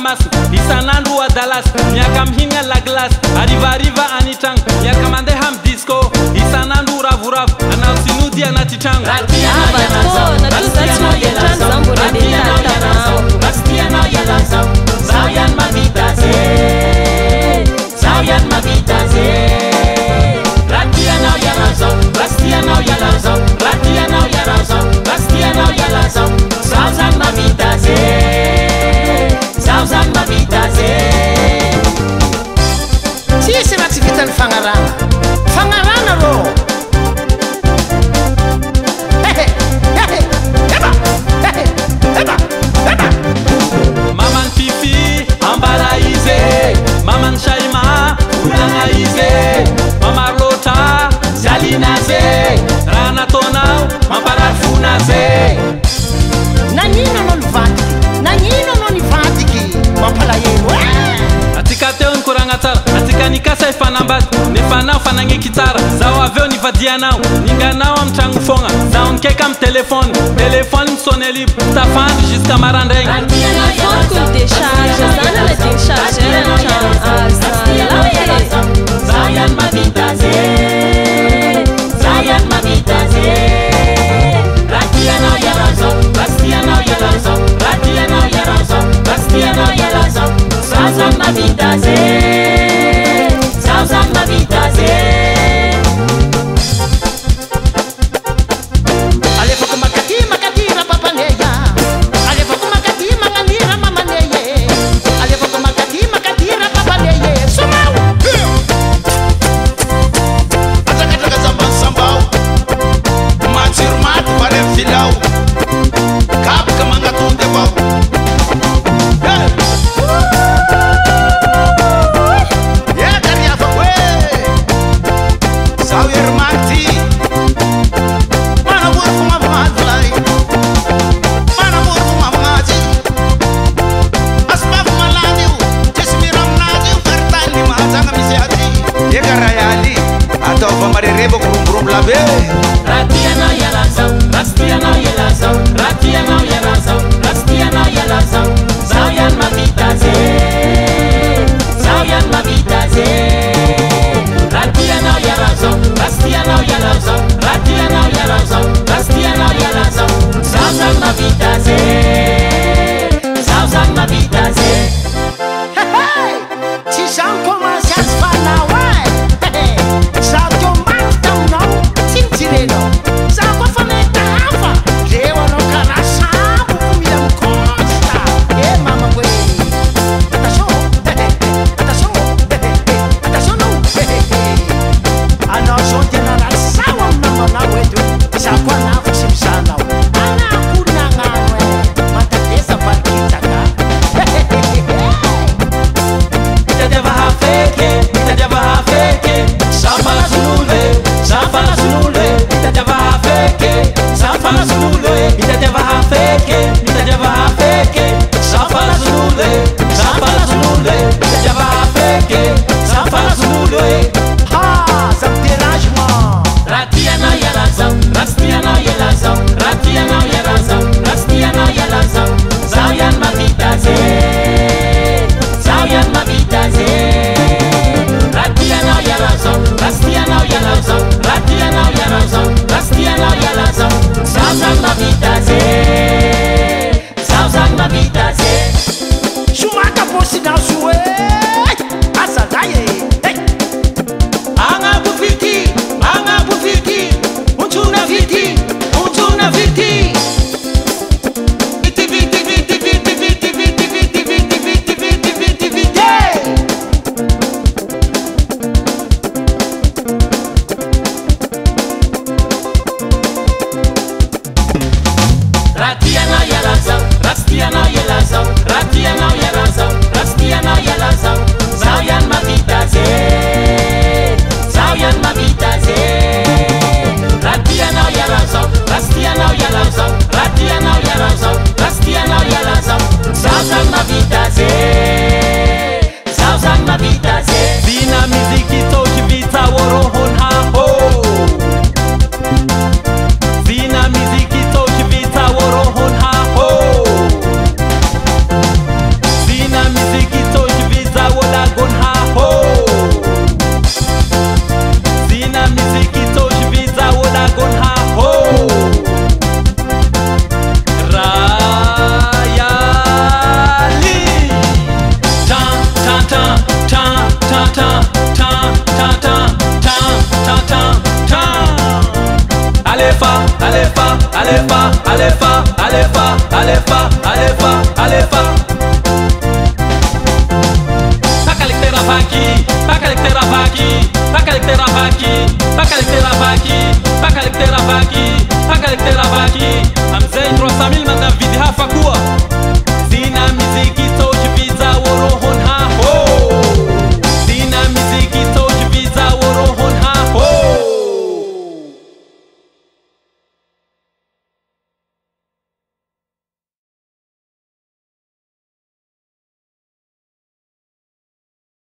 maso isan'andro adalasy miaka mihina la glace arivariva anitragno miaka mandeha am disco isan'andro ravoravo anao sinody anaty tragno Sisi raha vitany fagnarana rô mamany fifi ambara izy mamany shaima olagna izy mamary loatra jalinazy raha nataonao mamparary fonazy nanino anao nivadiky mampalahelo atika teo nikoragna tsara atika nikasa ifanambady nefa anao fanagneky tsara zaho aveo nivadianao ninganao am tragno fogna zaho nikeka am telefôny misone libre tafandry jusqu'à marandraigny alefa, alefa, alefa, alefa, alefa, alefa. Pakalectera vaki, pakalectera vaki, pakalectera vaki, pakalectera vaki, pakalectera vaki, pakalectera vaki. Amzei 300 000 manda